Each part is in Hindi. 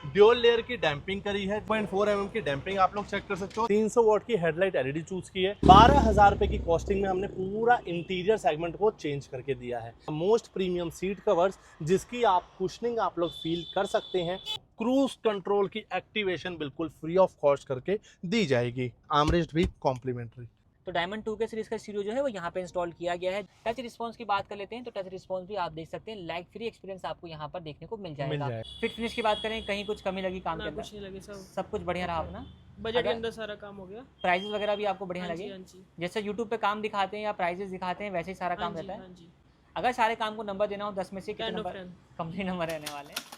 ड्यूल लेयर की डैम्पिंग करी है, 0.4 mm की डैम्पिंग आप लोग चेक कर सकते हो। 300 वॉट की हेडलाइट एलईडी चूज की है। 12,000 रुपए की कॉस्टिंग में हमने पूरा इंटीरियर सेगमेंट को चेंज करके दिया है। मोस्ट प्रीमियम सीट कवर्स जिसकी आप कुशनिंग आप लोग फील कर सकते हैं। क्रूज कंट्रोल की एक्टिवेशन बिल्कुल फ्री ऑफ कॉस्ट करके दी जाएगी। आर्मरेस्ट भी कॉम्प्लीमेंट्री। तो डायमंड 2K सीरीज का स्टीरियो जो है वो यहाँ पे इंस्टॉल किया गया है। टच रिस्पांस की बात कर लेते हैं तो टच रिस्पांस भी आप देख सकते हैं, लैग फ्री एक्सपीरियंस आपको यहाँ पर देखने को मिल जाएगा। फिट फिनिश की बात करें, कहीं कुछ कमी लगी काम के अंदर? कुछ नहीं लगी, सब कुछ बढ़िया रहा अपना, बजट के अंदर सारा काम हो गया। प्राइजेस वगैरह भी आपको बढ़िया लगे? हाँ जी। जैसे यूट्यूब पे काम दिखाते हैं या प्राइजेस दिखाते हैं वैसे ही सारा काम रहता है? हाँ जी। अगर सारे काम को नंबर देना हो 10 में से कितने 10 नंबर? of 10 कंप्लीट नंबर रहने वाले हैं।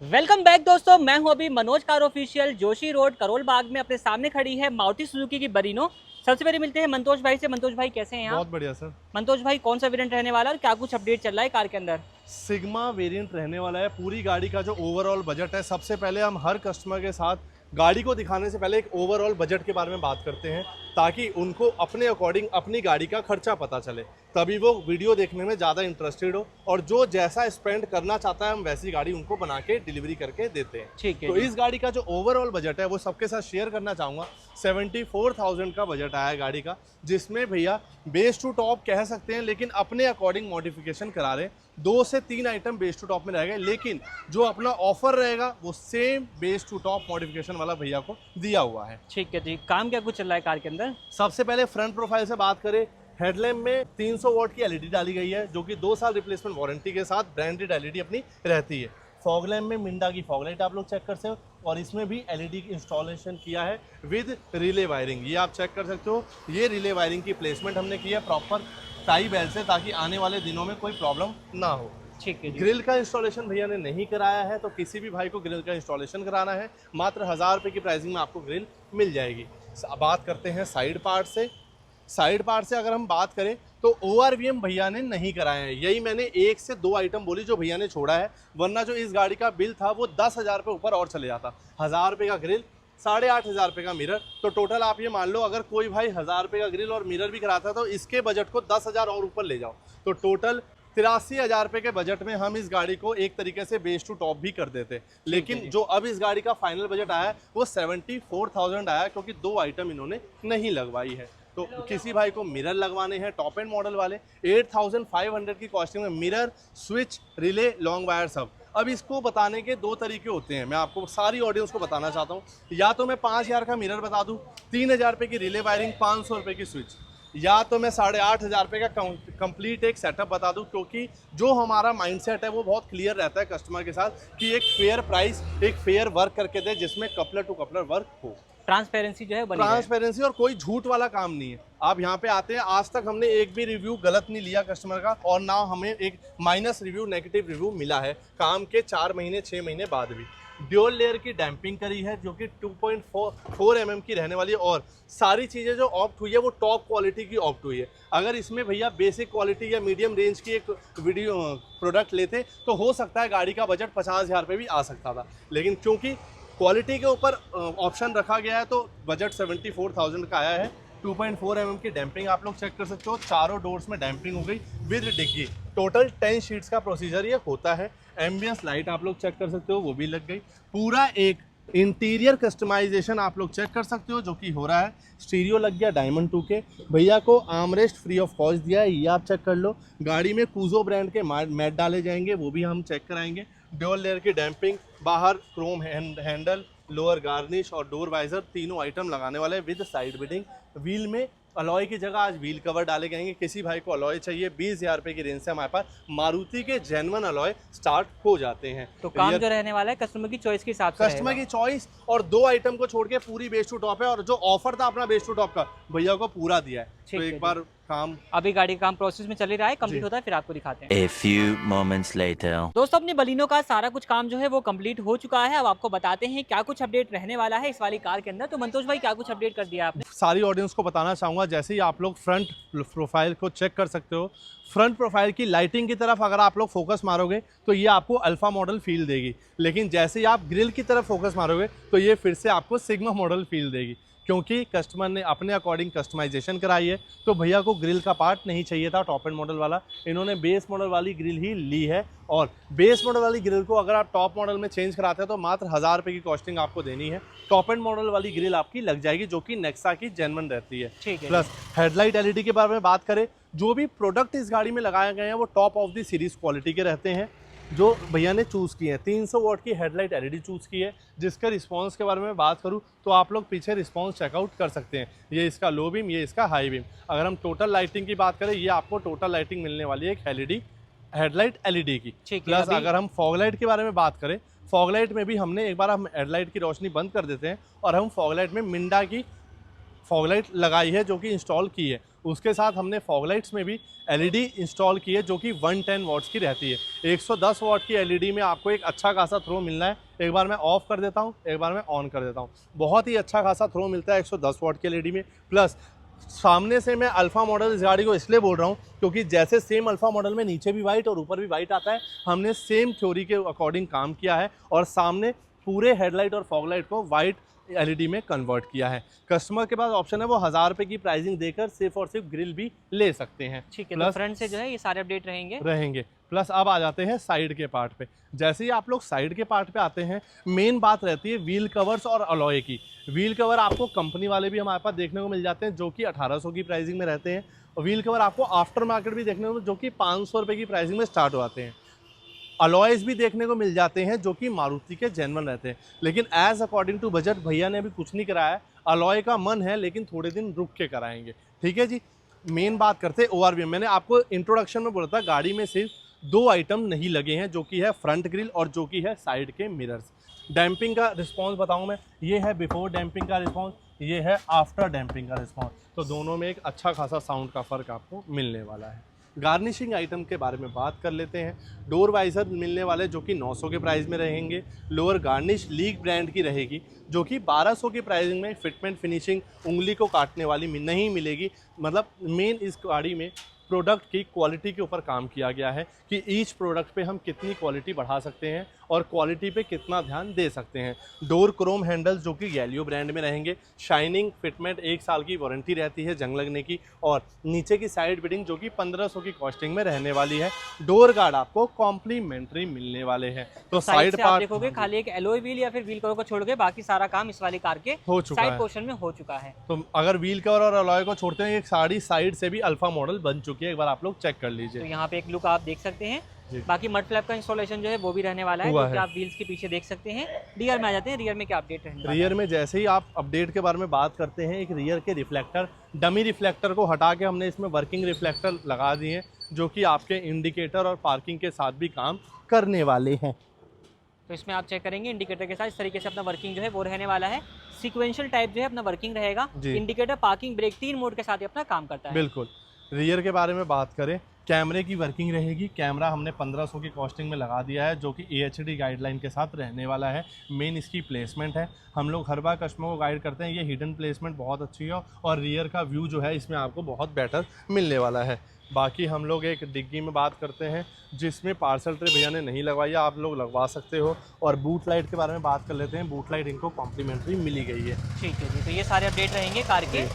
वेलकम बैक दोस्तों, मैं हूं अभी Manoj car official, Joshi road, Karol Bagh में। अपने सामने खड़ी है मारुति सुजुकी की बरीनो। सबसे पहले मिलते हैं मंतोष भाई से। मंतोष भाई कैसे हैं आप? बहुत बढ़िया सर। मंतोष भाई कौन सा वेरिएंट रहने वाला है और क्या कुछ अपडेट चल रहा है कार के अंदर? सिग्मा वेरिएंट रहने वाला है। पूरी गाड़ी का जो ओवरऑल बजट है, सबसे पहले हम हर कस्टमर के साथ गाड़ी को दिखाने से पहले एक ओवरऑल बजट के बारे में बात करते हैं, ताकि उनको अपने अकॉर्डिंग अपनी गाड़ी का खर्चा पता चले, तभी वो वीडियो देखने में ज़्यादा इंटरेस्टेड हो और जो जैसा स्पेंड करना चाहता है हम वैसी गाड़ी उनको बना के डिलीवरी करके देते हैं। ठीक है। तो इस गाड़ी का जो ओवरऑल बजट है वो सबके साथ शेयर करना चाहूँगा। 74,000 का बजट आया है गाड़ी का, जिसमें भैया बेस टू टॉप कह सकते हैं, लेकिन अपने अकॉर्डिंग मॉडिफिकेशन करा रहे हैं। 2 से 3 आइटम बेस टू टॉप में रहेगा, लेकिन जो अपना ऑफर रहेगा वो same base to top modification वाला भैया को दिया हुआ है। ठीक है। ठीक, काम क्या कुछ चल रहा है कार के अंदर? सबसे पहले फ्रंट प्रोफाइल से बात करें, हेडलैम्प में 300 वॉट की एलईडी डाली गई है, जो कि 2 साल रिप्लेसमेंट वारंटी के साथ ब्रांडेड एलईडी अपनी रहती है। फॉग लैम्प में मिंडा की फॉग लाइट आप लोग चेक कर सकते हो, और इसमें भी एलईडी की इंस्टॉलेशन किया है विद रिले वायरिंग। ये आप चेक कर सकते हो, ये रिले वायरिंग की प्लेसमेंट हमने की है प्रॉपर टाई बेल्ट से, ताकि आने वाले दिनों में कोई प्रॉब्लम ना हो। ठीक है। ग्रिल का इंस्टॉलेशन भैया ने नहीं कराया है, तो किसी भी भाई को ग्रिल का इंस्टॉलेशन कराना है, मात्र 1000 रुपये की प्राइसिंग में आपको ग्रिल मिल जाएगी। बात करते हैं साइड पार्ट से। साइड पार्ट से अगर हम बात करें तो ORVM भैया ने नहीं कराया है। यही मैंने 1 से 2 आइटम बोली जो भैया ने छोड़ा है, वरना जो इस गाड़ी का बिल था वो 10,000 रुपये ऊपर और चले जाता। 1000 रुपये का ग्रिल, 8,500 रुपये का मिरर, तो टोटल आप ये मान लो अगर कोई भाई 1000 रुपये का ग्रिल और मिरर भी कराता तो इसके बजट को 10,000 और ऊपर ले जाओ, तो टोटल 83,000 रुपये के बजट में हम इस गाड़ी को एक तरीके से बेस टू टॉप भी कर देते। लेकिन जो अब इस गाड़ी का फाइनल बजट आया है वो 74,000 आया, क्योंकि 2 आइटम इन्होंने नहीं लगवाई है। तो किसी भाई को मिरर लगवाने हैं टॉप एंड मॉडल वाले, 8,500 की कॉस्टिंग में mirror, switch, relay, long wire सब। अब इसको बताने के 2 तरीके होते हैं, मैं आपको सारी ऑडियंस को बताना चाहता हूँ। या तो मैं 5,000 का मिरर बता दूँ, 3,000 रुपये की रिले वायरिंग, 500 रुपये की स्विच, या तो मैं 8,500 रुपये का कंप्लीट एक सेटअप बता दूं, क्योंकि जो हमारा माइंडसेट है वो बहुत क्लियर रहता है कस्टमर के साथ कि एक फेयर प्राइस, एक फेयर वर्क करके दे, जिसमें कपलर टू कपलर वर्क हो। ट्रांसपेरेंसी जो है बनी है। ट्रांसपेरेंसी और कोई झूठ वाला काम नहीं है। आप यहाँ पे आते हैं, आज तक हमने एक भी रिव्यू गलत नहीं लिया कस्टमर का, और ना हमें एक माइनस रिव्यू, नेगेटिव रिव्यू मिला है काम के 4 महीने 6 महीने बाद भी। ड्यूल लेयर की डैम्पिंग करी है, जो कि 2.4 mm की रहने वाली है, और सारी चीज़ें जो ऑप्ट हुई है वो टॉप क्वालिटी की ऑप्ट हुई है। अगर इसमें भैया बेसिक क्वालिटी या मीडियम रेंज की एक वीडियो प्रोडक्ट लेते तो हो सकता है गाड़ी का बजट 50,000 रुपये भी आ सकता था, लेकिन क्योंकि क्वालिटी के ऊपर ऑप्शन रखा गया है तो बजट 74,000 का आया है। 2.4 mm की डैम्पिंग आप लोग चेक कर सकते हो, चारों डोर्स में डैम्पिंग हो गई विद डिग्गी। टोटल 10 शीट्स का प्रोसीजर ये होता है। एम्बियंस लाइट आप लोग चेक कर सकते हो, वो भी लग गई। पूरा एक इंटीरियर कस्टमाइजेशन आप लोग चेक कर सकते हो जो कि हो रहा है। स्टीरियो लग गया डायमंड 2K। भैया को आर्मरेस्ट फ्री ऑफ कॉस्ट दिया है, ये आप चेक कर लो। गाड़ी में कूजो ब्रांड के मैट डाले जाएंगे, वो भी हम चेक कराएंगे। ड्यूल लेयर की डैम्पिंग, बाहर क्रोम हैंडल, लोअर गार्निश और डोर वाइजर, तीनों आइटम लगाने वाले विद साइड बिडिंग। व्हील में अलॉय की जगह आज व्हील कवर डाले गएंगे। किसी भाई को अलॉय चाहिए, 20,000 रुपये की रेंज से हमारे पास मारुति के जेन्युइन अलॉय स्टार्ट हो जाते हैं। तो काम जो रहने वाला है कस्टमर की चॉइस के हिसाब से, कस्टमर की चॉइस, और 2 आइटम को छोड़ के पूरी बेस टू टॉप है, और जो ऑफर था अपना बेस टू टॉप का भैया को पूरा दिया है। तो एक बार काम, अभी गाड़ी का काम प्रोसेस में चल ही रहा है, कंप्लीट होता है फिर आपको दिखाते हैं। A few moments later. दोस्तों अपनी बलिनो का सारा कुछ काम जो है वो कंप्लीट हो चुका है। अब आपको बताते हैं क्या कुछ अपडेट रहने वाला है इस वाली कार के अंदर। तो मंतोष भाई क्या कुछ अपडेट कर दिया आपने? सारी ऑडियंस को बताना चाहूँगा, जैसे ही आप लोग फ्रंट प्रोफाइल को चेक कर सकते हो, फ्रंट प्रोफाइल की लाइटिंग की तरफ अगर आप लोग फोकस मारोगे तो ये आपको अल्फा मॉडल फील देगी, लेकिन जैसे ही आप ग्रिल की तरफ फोकस मारोगे तो ये फिर से आपको सिग्मा मॉडल फील देगी। क्योंकि कस्टमर ने अपने अकॉर्डिंग कस्टमाइजेशन कराई है। तो भैया को ग्रिल का पार्ट नहीं चाहिए था टॉप एंड मॉडल वाला, इन्होंने बेस मॉडल वाली ग्रिल ही ली है। और बेस मॉडल वाली ग्रिल को अगर आप टॉप मॉडल में चेंज कराते हैं तो मात्र 1000 रुपये की कॉस्टिंग आपको देनी है। टॉप एंड मॉडल वाली ग्रिल आपकी लग जाएगी जो कि नेक्सा की जेन्युइन रहती है। ठीक है। प्लस हेडलाइट एलईडी के बारे में बात करें, जो भी प्रोडक्ट इस गाड़ी में लगाए गए हैं वो top of the series quality के रहते हैं। जो भैया ने चूज़ किए हैं 300 वाट की हेडलाइट एलईडी चूज़ की है, जिसका रिस्पांस के बारे में बात करूं तो आप लोग पीछे रिस्पांस चेकआउट कर सकते हैं। ये इसका लो बीम, ये इसका हाई बीम। अगर हम टोटल लाइटिंग की बात करें, ये आपको टोटल लाइटिंग मिलने वाली है एक एलईडी हेडलाइट एलईडी की। प्लस अगर हम फॉग लाइट के बारे में बात करें, फॉग लाइट में भी हमने एक बार हम हेडलाइट की रोशनी बंद कर देते हैं और हम फॉग लाइट में मिंडा की फॉग लाइट लगाई है जो कि इंस्टॉल की है। उसके साथ हमने फॉग लाइट्स में भी एलईडी इंस्टॉल की है जो कि 110 वाट्स की रहती है। 110 वाट की एलईडी में आपको एक अच्छा खासा थ्रो मिलना है। एक बार मैं ऑफ कर देता हूँ, एक बार मैं ऑन कर देता हूँ, बहुत ही अच्छा खासा थ्रो मिलता है 110 वाट की एलईडी में। प्लस सामने से मैं अल्फ़ा मॉडल इस गाड़ी को इसलिए बोल रहा हूँ क्योंकि जैसे सेम अल्फ़ा मॉडल में नीचे भी वाइट और ऊपर भी वाइट आता है, हमने सेम थ्योरी के अकॉर्डिंग काम किया है और सामने पूरे हेडलाइट और फॉग लाइट को वाइट एलईडी में कन्वर्ट किया है। कस्टमर के पास ऑप्शन है वो 1000 रुपये की प्राइसिंग देकर सिर्फ और सिर्फ ग्रिल भी ले सकते हैं। ठीक है। तो फ्रंट से जो है ये सारे अपडेट रहेंगे। प्लस अब आ जाते हैं साइड के पार्ट पे। जैसे ही आप लोग साइड के पार्ट पे आते हैं, मेन बात रहती है व्हील कवर्स और अलॉय की। व्हील कवर आपको कंपनी वाले भी हमारे पास देखने को मिल जाते हैं जो कि 1800 की प्राइसिंग में रहते हैं, और व्हील कवर आपको आफ्टर मार्केट भी देखने को जो कि 500 रुपये की प्राइसिंग में स्टार्ट हो आते हैं। अलॉयज़ भी देखने को मिल जाते हैं जो कि मारुति के जेन्युइन रहते हैं, लेकिन एज अकॉर्डिंग टू बजट भैया ने अभी कुछ नहीं कराया। अलॉय का मन है लेकिन थोड़े दिन रुक के कराएंगे। ठीक है जी। मेन बात करते हैं ओआरवीएम। मैंने आपको इंट्रोडक्शन में बोला था गाड़ी में सिर्फ 2 आइटम नहीं लगे हैं, जो कि है फ्रंट ग्रिल और जो कि है साइड के मिरर्स। डैम्पिंग का रिस्पॉन्स बताऊँ मैं, ये है बिफोर डैम्पिंग का रिस्पॉन्स, ये है आफ्टर डैम्पिंग का रिस्पॉन्स। तो दोनों में एक अच्छा खासा साउंड का फ़र्क आपको मिलने वाला है। गार्निशिंग आइटम के बारे में बात कर लेते हैं। डोर वाइज़र मिलने वाले जो कि 900 के प्राइस में रहेंगे। लोअर गार्निश लीग ब्रांड की रहेगी जो कि 1200 की प्राइसिंग में। फिटमेंट फिनिशिंग उंगली को काटने वाली नहीं मिलेगी। मतलब मेन इस गाड़ी में प्रोडक्ट की क्वालिटी के ऊपर काम किया गया है कि ईच प्रोडक्ट पे हम कितनी क्वालिटी बढ़ा सकते हैं और क्वालिटी पे कितना ध्यान दे सकते हैं। डोर क्रोम हैंडल्स जो कि गैलियो ब्रांड में रहेंगे। शाइनिंग फिटमेंट 1 साल की वारंटी रहती है जंग लगने की, और नीचे की साइड बिडिंग जो कि 1500 की कॉस्टिंग में रहने वाली है। डोर गार्ड आपको कॉम्प्लीमेंट्री मिलने वाले हैं। तो साइड पार्ट देखोगे खाली एक एलॉय व्हील या फिर व्हील कवर को छोड़ के बाकी सारा काम इस वाली कार के हो चुका है, साइड पोर्शन में हो चुका है। तो अगर व्हील कवर और अलॉय को छोड़ते हैं, एक साड़ी साइड से भी अल्फा मॉडल बन चुकी है, एक बार आप लोग चेक कर लीजिए। तो यहाँ पे एक लुक आप देख सकते हैं। बाकी मड फ्लैप का इंस्टॉलेशन जो है वो भी रहने वाला है, जो कि आप व्हील्स के पीछे देख सकते हैं। रियर में आ जाते हैं, रियर में क्या अपडेट रहने रियर में जैसे ही आप अपडेट के बारे में बात करते हैं, एक रियर के रिफ्लेक्टर, डमी रिफ्लेक्टर को हटा के हमने इसमें वर्किंग रिफ्लेक्टर लगा दिए हैं जो कि आपके इंडिकेटर और पार्किंग के साथ भी काम करने वाले हैं। तो इसमें आप चेक करेंगे इंडिकेटर के साथ इस तरीके से अपना वर्किंग जो है वो रहने वाला है। सीक्वेंशियल टाइप जो है अपना वर्किंग रहेगा। इंडिकेटर, पार्किंग, ब्रेक 3 मोड के साथ ही अपना काम करता है। बिल्कुल। रियर के बारे में बात करें, कैमरे की वर्किंग रहेगी। कैमरा हमने 1500 की कॉस्टिंग में लगा दिया है जो कि AHD गाइडलाइन के साथ रहने वाला है। मेन इसकी प्लेसमेंट है, हम लोग हर बार कस्टमर को गाइड करते हैं, ये हिडन प्लेसमेंट बहुत अच्छी है और रियर का व्यू जो है इसमें आपको बहुत बेटर मिलने वाला है। बाकी हम लोग एक डिग्गी में बात करते हैं जिसमें पार्सल ट्रे भैया ने नहीं लगवाई है, आप लोग लगवा सकते हो। और बूट लाइट के बारे में बात कर लेते हैं। बूट लाइट इनको कॉम्प्लीमेंट्री मिली गई है। ठीक है जी। तो ये सारे अपडेट रहेंगे कार के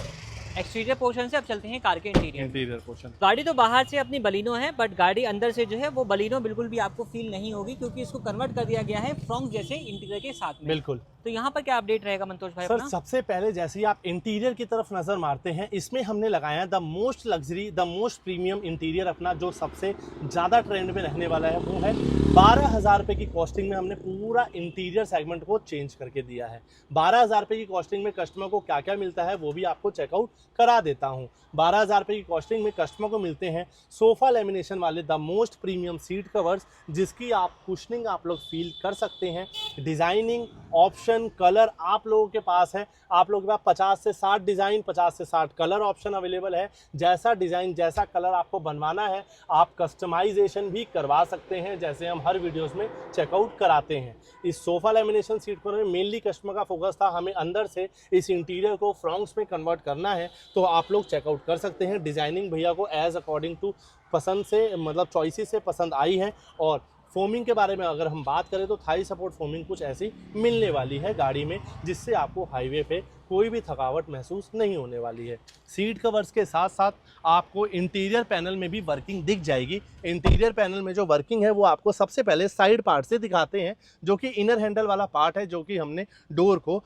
एक्सटीरियर पोर्शन से। अब चलते हैं कार के इंटीरियर पोर्शन। गाड़ी तो बाहर से अपनी बलिनो है, बट गाड़ी अंदर से जो है वो बलिनो बिल्कुल भी आपको फील नहीं होगी, क्योंकि इसको कन्वर्ट कर दिया गया है फ्रॉन्क जैसे इंटीरियर के साथ में। बिल्कुल। तो यहाँ पर क्या अपडेट रहेगा मंतोष भाई? सर सबसे पहले जैसे ही आप इंटीरियर की तरफ नजर मारते हैं, इसमें हमने लगाया the most luxury, the most premium interior. अपना जो सबसे ज़्यादा ट्रेंड में रहने वाला है वो है 12,000 रुपये की कॉस्टिंग में हमने पूरा इंटीरियर सेगमेंट को चेंज करके दिया है। 12,000 रुपये की कॉस्टिंग में कस्टमर को क्या क्या मिलता है वो भी आपको चेकआउट करा देता हूँ। 12,000 रुपये की कॉस्टिंग में कस्टमर को मिलते हैं सोफ़ा लेमिनेशन वाले the most premium seat covers, जिसकी आप कुशनिंग आप लोग फील कर सकते हैं। डिज़ाइनिंग ऑप्शन कलर आप लोगों के पास है, आप लोगों के पास 50 से 60 डिज़ाइन, 50 से 60 कलर ऑप्शन अवेलेबल है। जैसा डिज़ाइन, जैसा कलर आपको बनवाना है आप कस्टमाइजेशन भी करवा सकते हैं, जैसे हम हर वीडियोस में चेकआउट कराते हैं। इस सोफ़ा लेमिनेशन सीट कवर में मेनली कस्टमर का फोकस था हमें अंदर से इस इंटीरियर को फ्रॉन्क्स में कन्वर्ट करना है, तो आप लोग चेकआउट कर सकते हैं। डिज़ाइनिंग भैया को एज अकॉर्डिंग टू पसंद से, मतलब चॉइसेस से पसंद आई है। और फोमिंग के बारे में अगर हम बात करें तो थाई सपोर्ट फोमिंग कुछ ऐसी मिलने वाली है गाड़ी में, जिससे आपको हाईवे पे कोई भी थकावट महसूस नहीं होने वाली है। सीट कवर्स के साथ साथ आपको इंटीरियर पैनल में भी वर्किंग दिख जाएगी। इंटीरियर पैनल में जो वर्किंग है वो आपको सबसे पहले साइड पार्ट से दिखाते हैं, जो कि इनर हैंडल वाला पार्ट है, जो कि हमने डोर को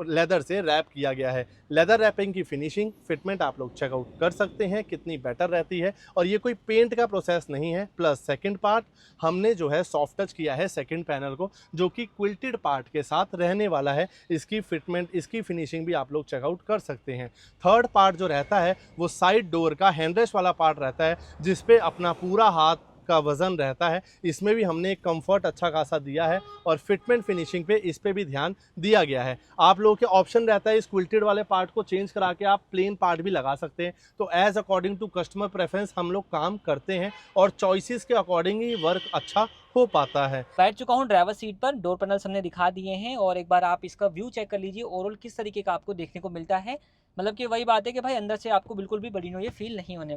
लेदर से रैप किया गया है। लेदर रैपिंग की फिनिशिंग फिटमेंट आप लोग चेकआउट कर सकते हैं कितनी बेटर रहती है, और ये कोई पेंट का प्रोसेस नहीं है। प्लस सेकंड पार्ट हमने जो है सॉफ्ट टच किया है सेकंड पैनल को, जो कि क्विल्टेड पार्ट के साथ रहने वाला है। इसकी फिटमेंट, इसकी फिनिशिंग भी आप लोग चेकआउट कर सकते हैं। थर्ड पार्ट जो रहता है वो साइड डोर का हैंडरेस्ट वाला पार्ट रहता है, जिस पे अपना पूरा हाथ का वजन रहता है। इसमें भी हमने एक कंफर्ट अच्छा खासा दिया है, और फिटमेंट फिनिशिंग पे इस पे भी ध्यान दिया गया है। आप लोगों के ऑप्शन रहता है इस क्विल्टेड वाले पार्ट को चेंज करा के आप प्लेन पार्ट भी लगा सकते हैं। तो as according to customer preference हम लोग काम करते हैं, और चॉइसेस के अकॉर्डिंग ही वर्क अच्छा हो पाता है। बैठ चुका हूँ ड्राइवर सीट पर, डोर पैनल्स हमने दिखा दिए हैं, और एक बार आप इसका व्यू चेक कर लीजिए ओवरऑल किस तरीके का आपको देखने को मिलता है। मतलब कि वही बात है कि भाई अंदर से आपको बिल्कुल भी बड़ी ये फील नहीं होने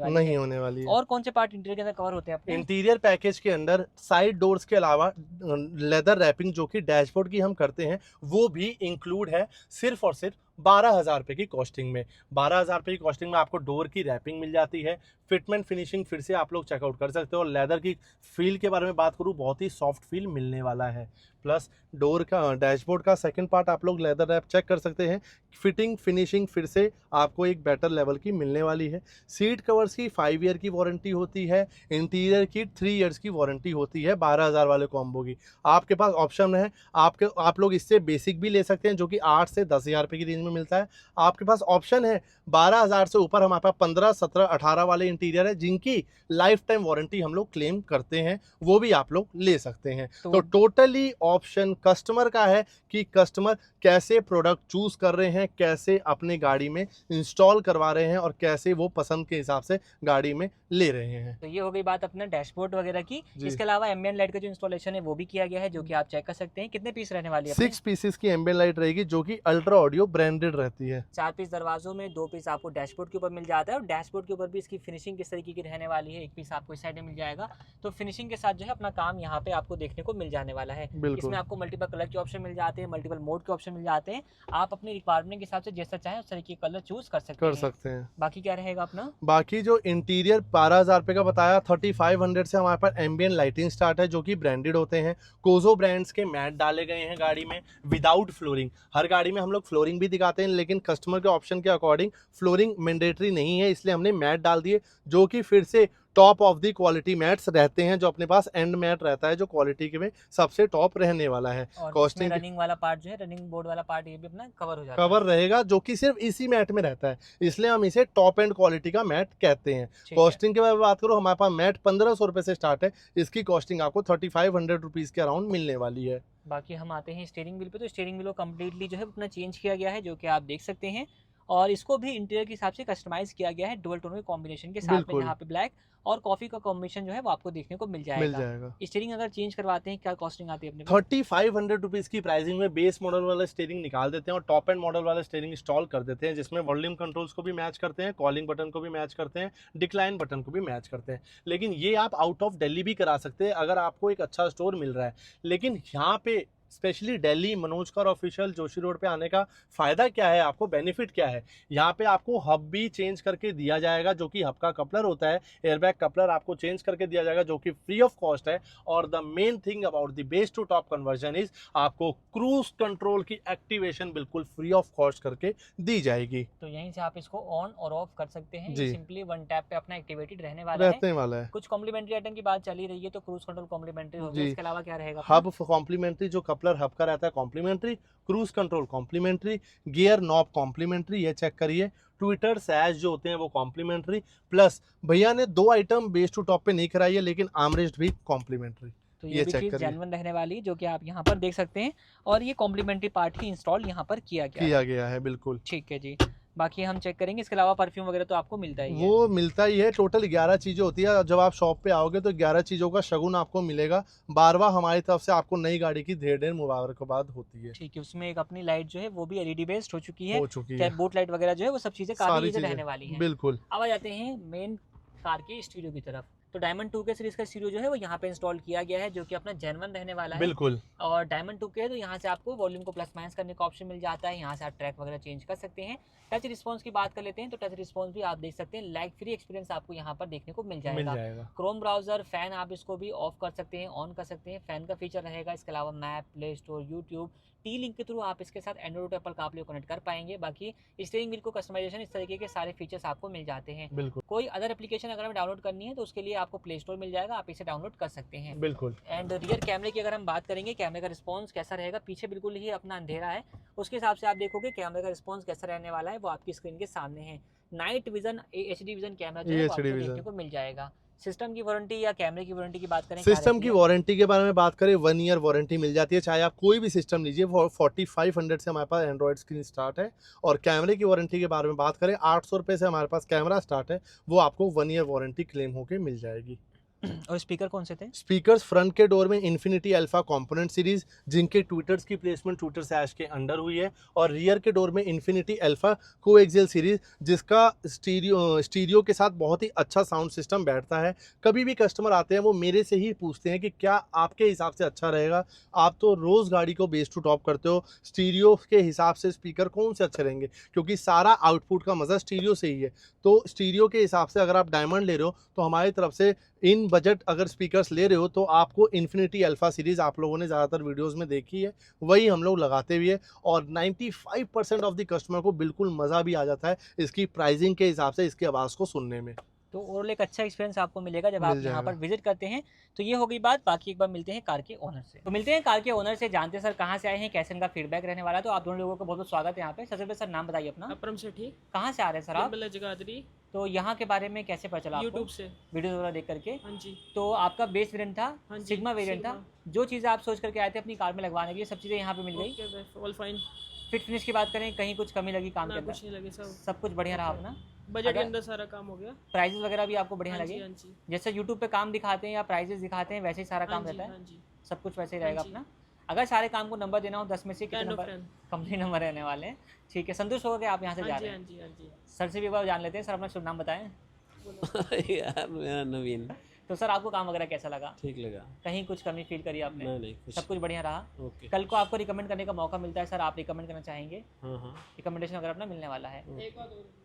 वाली है। और कौन से पार्ट इंटीरियर के अंदर कवर होते हैं अपने? इंटीरियर पैकेज के अंदर साइड डोर्स के अलावा लेदर रैपिंग जो कि डैशबोर्ड की हम करते हैं वो भी इंक्लूड है, सिर्फ और सिर्फ 12,000 रुपये की कॉस्टिंग में। 12,000 रुपये की कॉस्टिंग में आपको डोर की रैपिंग मिल जाती है। फिटमेंट फिनिशिंग फिर से आप लोग चेकआउट कर सकते हो, और लेदर की फील के बारे में बात करूँ, बहुत ही सॉफ्ट फील मिलने वाला है। प्लस डोर का डैशबोर्ड का सेकंड पार्ट आप लोग लेदर रैप चेक कर सकते हैं। फिटिंग फिनिशिंग फिर से आपको एक बेटर लेवल की मिलने वाली है। सीट कवर्स की 5 ईयर की वारंटी होती है, इंटीरियर की 3 ईयर्स की वारंटी होती है 12,000 वाले कॉम्बो की। आपके पास ऑप्शन है, आप लोग इससे बेसिक भी ले सकते हैं, जो कि 8 से 10,000 रुपये की रेंज में मिलता है। आपके पास ऑप्शन है 12,000 से ऊपर हमारे पास 15, 17, 18 वाले इंटीरियर है, जिनकी लाइफ टाइम वारंटी हम लोग क्लेम करते हैं, वो भी आप लोग ले सकते हैं। तो टोटली ऑप्शन कस्टमर का है कि कस्टमर कैसे प्रोडक्ट चूज कर रहे हैं, कैसे अपने गाड़ी में इंस्टॉल करवा रहे हैं, और कैसे वो पसंद के हिसाब से गाड़ी में ले रहे हैं। तो ये हो गई बात अपना डैशबोर्ड वगैरह की। इसके अलावा एम्बिएंट लाइट का जो इंस्टॉलेशन है वो भी किया गया है, जो कि आप चेक कर सकते हैं। कितने पीस रहने वाली है? 6 पीसेस की एम्बिएंट लाइट रहेगी, जो कि अल्ट्रा ऑडियो ब्रांडेड रहती है। 4 पीस दरवाजों में, 2 पीस आपको डैशबोर्ड के ऊपर मिल जाता है, और डैशबोर्ड के ऊपर भी इसकी फिनिशिंग किस तरीके की रहने वाली है, 1 पीस आपको इस साइड में मिल जाएगा। तो फिनिशिंग के साथ जो है अपना काम यहाँ पे आपको देखने को मिल जाने वाला है। इसमें आपको मल्टीपल कलर के ऑप्शन मिल जाते हैं, मल्टीपल मोड के ऑप्शन मिल जाते हैं। आप अपनी रिक्वायरमेंट के हिसाब से जैसा चाहे उस तरीके का कलर चूज कर सकते हैं। बाकी क्या रहेगा अपना? बाकी जो इंटीरियर 12,000 रुपये का बताया, 3500 से हमारे पास एम्बिएंट लाइटिंग स्टार्ट है, जो कि ब्रांडेड होते हैं। कोजो ब्रांड्स के मैट डाले गए हैं गाड़ी में विदाउट फ्लोरिंग। हर गाड़ी में हम लोग फ्लोरिंग भी दिखाते हैं, लेकिन कस्टमर के ऑप्शन के अकॉर्डिंग फ्लोरिंग मैंडेटरी नहीं है, इसलिए हमने मैट डाल दिए, जो कि फिर से top of the quality mats रहते हैं। जो अपने पास एंड मैट रहता है, जो क्वालिटी के में सबसे टॉप रहने वाला है। कॉस्टिंग रनिंग वाला पार्ट जो है, रनिंग बोर्ड वाला पार्ट, ये भी अपना कवर हो जाता है, कवर रहेगा, जो कि सिर्फ इसी मैट में रहता है, इसलिए हम इसे टॉप एंड क्वालिटी का मैट कहते हैं। कॉस्टिंग के बारे में बात करो, हमारे पास मैट 1,500 रुपये से स्टार्ट है। इसकी कॉस्टिंग आपको 3,500 रुपीज़ के अराउंड मिलने वाली है। बाकी हम आते हैं स्टीयरिंग व्हील पे। तो स्टीयरिंग व्हील को कम्प्लीटली जो है अपना चेंज किया गया है, जो कि आप देख सकते हैं, और इसको भी इंटीरियर के हिसाब से कस्टमाइज किया गया है डुअल टोन के कॉम्बिनेशन के साथ में। यहाँ पे ब्लैक और कॉफी का कॉम्बिनेशन जो है वो आपको देखने को मिल जाएगा। स्टीयरिंग अगर चेंज करवाते हैं, क्या कॉस्टिंग आती है अपने? 3,500 रुपीज़ की प्राइसिंग में बेस मॉडल वाला स्टीयरिंग निकाल देते हैं, और टॉप एंड मॉडल वाला स्टीयरिंग इंस्टॉल कर देते हैं, जिसमें वॉल्यूम कंट्रोल्स को भी मैच करते हैं, कॉलिंग बटन को भी मैच करते हैं, डिक्लाइन बटन को भी मैच करते हैं। लेकिन ये आप आउट ऑफ दिल्ली भी करा सकते हैं अगर आपको एक अच्छा स्टोर मिल रहा है। लेकिन यहाँ पे specially Delhi Manoj car official Joshi road पे आने का फ़ायदा क्या है, आपको बेनिफिट क्या है? यहाँ पे आपको हब भी चेंज करके दिया जाएगा, जो कि हब का कपलर होता है, एयरबैग कपलर आपको चेंज करके दिया जाएगा, जो कि फ्री ऑफ कॉस्ट है। और the main thing about the base to top conversion is आपको क्रूज कंट्रोल की एक्टिवेशन बिल्कुल फ्री ऑफ कॉस्ट करके दी जाएगी। तो यहीं से आप इसको ऑन और ऑफ कर सकते हैं। सिंपली 1 टैप पे अपना एक्टिवेटेड रहने वाला है। कुछ कॉम्प्लीमेंट्री आइटम की बात चली रही है, तो क्रूज कंट्रोल कॉम्प्लीमेंट्री होगा। इसके अलावा क्या रहेगा? हब कॉम्प्लीमेंट्री, जो कपलर हब का रहता है complimentary, cruise control complimentary, gear knob complimentary, ये चेक करिए। ट्विटर सैश जो होते हैं वो कॉम्प्लीमेंट्री। प्लस भैया ने 2 आइटम बेस टू टॉप पे नहीं कराई है, लेकिन आर्मरेस्ट भी कॉम्प्लीमेंट्री। तो ये भी चीज जेन्युइन रहने वाली, जो कि आप यहाँ पर देख सकते हैं, और ये कॉम्प्लीमेंट्री पार्ट ही इंस्टॉल यहाँ पर किया गया है। बिल्कुल ठीक है जी। बाकी हम चेक करेंगे। इसके अलावा परफ्यूम वगैरह तो आपको मिलता ही है? वो मिलता ही है। टोटल 11 चीज़ें होती है। जब आप शॉप पे आओगे तो 11 चीज़ों का शगुन आपको मिलेगा। बारवा हमारी तरफ से आपको नई गाड़ी की ढेर मुबारकबाद होती है। ठीक है। उसमें एक अपनी लाइट जो है वो भी LED बेस्ड हो चुकी है। बोट लाइट वगैरह जो है वो सब चीज़ें काफी रहने वाली है। बिल्कुल। अब आ जाते हैं मेन कार की स्टीरियो की तरफ। तो डायमंड 2K सीरीज का स्टीरियो जो है वो यहाँ पे इंस्टॉल किया गया है, जो कि अपना जेन्युइन रहने वाला है। बिल्कुल। और डायमंड 2K है तो यहाँ से आपको वॉल्यूम को प्लस माइनस करने का ऑप्शन मिल जाता है, यहाँ से आप ट्रैक वगैरह चेंज कर सकते हैं। टच रिस्पॉन्स की बात कर लेते हैं तो टच रिस्पॉन्स भी आप देख सकते हैं, लैग फ्री एक्सपीरियंस आपको यहाँ पर देखने को मिल जाएगा। क्रोम ब्राउजर, फैन आप इसको भी ऑफ कर सकते हैं, ऑन कर सकते हैं, फैन का फीचर रहेगा। इसके अलावा map, play store, YouTube, T link के थ्रू आप इसके साथ एंड्रॉइड एप्पल कारप्ले को कनेक्ट कर पाएंगे। बाकी स्टीयरिंग व्हील को कस्टमाइजेशन, इस तरीके के सारे फीचर्स आपको मिल जाते हैं। बिल्कुल। कोई अदर एप्लीकेशन अगर हमें डाउनलोड करनी है तो उसके लिए आपको प्ले स्टोर मिल जाएगा, आप इसे डाउनलोड कर सकते हैं। बिल्कुल। एंड रियर कैमरे की अगर हम बात करेंगे, कैमरे का रिस्पॉन्स कैसा रहेगा, पीछे बिल्कुल ही अपना अंधेरा है, उसके हिसाब से आप देखोगे कैमरे का रिस्पॉन्स कैसा रहने वाला है वो आपकी स्क्रीन के सामने है। Night vision HD vision camera जो है वो आपको देखने को मिल जाएगा। सिस्टम की वारंटी या कैमरे की वारंटी की बात करें, सिस्टम की वारंटी के बारे में बात करें, 1 ईयर वारंटी मिल जाती है, चाहे आप कोई भी सिस्टम लीजिए। 4500 से हमारे पास एंड्रॉइड स्क्रीन स्टार्ट है। और कैमरे की वारंटी के बारे में बात करें, 800 रुपये से हमारे पास कैमरा स्टार्ट है, वो आपको 1 ईयर वारंटी क्लेम होकर मिल जाएगी। और स्पीकर कौन से थे? स्पीकर्स फ्रंट के डोर में इन्फिनिटी अल्फा कंपोनेंट सीरीज, जिनके ट्विटर्स की प्लेसमेंट ट्विटर सैश के अंडर हुई है। और रियर के डोर में इन्फिनिटी अल्फा कोएक्सियल सीरीज, जिसका स्टीरियो के साथ बहुत ही अच्छा साउंड सिस्टम बैठता है। कभी भी कस्टमर आते हैं वो मेरे से ही पूछते हैं कि क्या आपके हिसाब से अच्छा रहेगा, आप तो रोज़ गाड़ी को बेस टू टॉप करते हो, स्टीरियो के हिसाब से स्पीकर कौन से अच्छे रहेंगे, क्योंकि सारा आउटपुट का मज़ा स्टीरियो से ही है। तो स्टीरियो के हिसाब से अगर आप डायमंड ले रहे हो तो हमारी तरफ से इन बजट अगर स्पीकर्स ले रहे हो तो आपको इन्फिनिटी अल्फा सीरीज़ आप लोगों ने ज़्यादातर वीडियोस में देखी है, वही हम लोग लगाते भी है। और 95% ऑफ द कस्टमर को बिल्कुल मज़ा भी आ जाता है इसकी प्राइसिंग के हिसाब से, इसकी आवाज़ को सुनने में। तो ओवरऑल एक अच्छा एक्सपीरियंस आपको मिलेगा जब आप यहाँ पर विजिट करते हैं। तो ये हो गई बात, बाकी एक बार मिलते हैं कार के ओनर से। तो मिलते हैं कार के ओनर से, जानते हैं सर कहाँ से आए हैं, कैसे इनका फीडबैक रहने वाला है। तो आप दोनों लोगों का बहुत बहुत स्वागत है यहाँ पे। सबसे पहले सर नाम बताइए अपना। अपरम सेठी। कहाँ से आ रहे हैं सर आप? जगाधरी। तो यहाँ के बारे में कैसे पता चला? यूट्यूब से वीडियो वगैरह देख करके। हाँ जी। तो आपका बेस वेरिएंट था, सिग्मा वेरिएंट था, जो चीज़ें आप सोच करके आए थे अपनी कार में लगवाने के लिए, सब चीज़ें यहाँ पे मिल गई। All fine. फिट फिनिश की बात करें, कहीं कुछ कमी लगी काम के अंदर? कुछ नहीं लगे, सब कुछ बढ़िया रहा अपना, बजट के अंदर सारा काम हो गया। प्राइजेस वगैरह भी आपको बढ़िया लगे? हाँ जी। जैसे यूट्यूब पे काम दिखाते हैं या प्राइजेस दिखाते हैं वैसे ही सारा काम रहता है? हाँ जी। सब कुछ वैसे ही रहेगा अपना। अगर सारे काम को नंबर देना हो 10 में से कितने नंबर? कंपनी नंबर रहने वाले हैं। ठीक है, संतुष्ट होगा कि आप यहाँ से जा रहे हैं? हाँ जी, हाँ जी। सर से भी एक बार जान लेते हैं। सर अपना शुभ नाम बताएं। यार मेरा नवीन। तो सर आपको काम वगैरह कैसा लगा? ठीक लगा। कहीं कुछ कमी फील करी आपने? नहीं, सब कुछ बढ़िया रहा। ओके। कल को आपको रिकमेंड करने का मौका मिलता है, सर आप रिकमेंड करना चाहेंगे? हाँ। रिकमेंडेशन वगैरह अपना मिलने वाला है।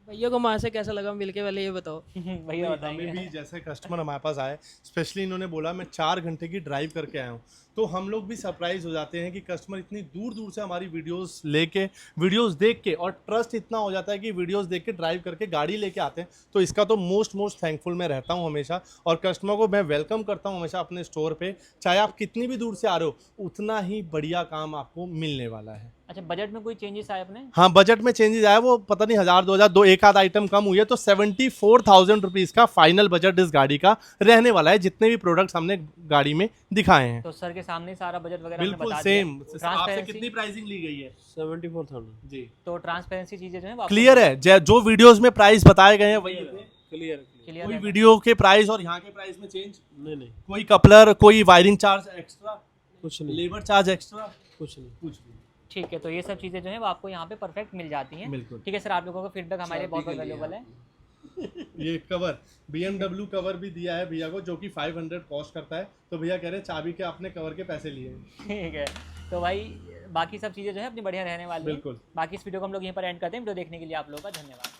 भैया को वहाँ से कैसा लगा मिलके, पहले ये बताओ। भैया बताएंगे। हमें भी जैसे कस्टमर हमारे पास आए, स्पेशली इन्होंने बोला मैं 4 घंटे की ड्राइव करके आया हूँ, तो हम लोग भी सरप्राइज हो जाते हैं कि कस्टमर इतनी दूर दूर से हमारी वीडियोस लेके, वीडियोस देख के, और ट्रस्ट इतना हो जाता है कि वीडियोस देख के ड्राइव करके गाड़ी लेके आते हैं। तो इसका तो मोस्ट थैंकफुल मैं रहता हूँ हमेशा। और कस्टमर को मैं वेलकम करता हूँ हमेशा अपने स्टोर पे, चाहे आप कितनी भी दूर से आ रहे हो, उतना ही बढ़िया काम आपको मिलने वाला है। अच्छा, बजट में कोई चेंजेस आए अपने? हाँ, बजट में चेंजेस आया, वो पता नहीं 1000 2000 दो एक आध आइटम कम हुई है, तो 74,000 रुपीज़ का फाइनल बजट इस गाड़ी का रहने वाला है, जितने भी प्रोडक्ट्स हमने गाड़ी में दिखाए हैं। तो सर के सामने सारा बजट वगैरह बिल्कुल सेम। आपसे कितनी प्राइसिंग ली गई है? 74,000 जी। तो ट्रांसपेरेंसी चीजें जो है क्लियर है, जो वीडियोस में प्राइस बताए गए हैं वही है। क्लियर। कोई वीडियो के प्राइस और यहाँ के प्राइस में चेंज नहीं, कोई कपलर, कोई वायरिंग चार्ज एक्स्ट्रा, कुछ नहीं, लेबर चार्ज एक्स्ट्रा, कुछ नहीं। कुछ भी। ठीक है, तो ये सब चीज़ें जो है वो आपको यहाँ पे परफेक्ट मिल जाती हैं। बिल्कुल। ठीक है सर, आप लोगों का फीडबैक हमारे लिए बहुत वैल्यूएबल है। ये कवर BMW कवर भी दिया है भैया को, जो कि 500 कॉस्ट करता है, तो भैया कह रहे हैं चाबी के आपने कवर के पैसे लिए। ठीक है, तो भाई बाकी सब चीज़ें जो है अपनी बढ़िया रहने वाली है। बिल्कुल। बाकी इस वीडियो को हम लोग यहीं पर एंड करते हैं। वीडियो देखने के लिए आप लोगों का धन्यवाद।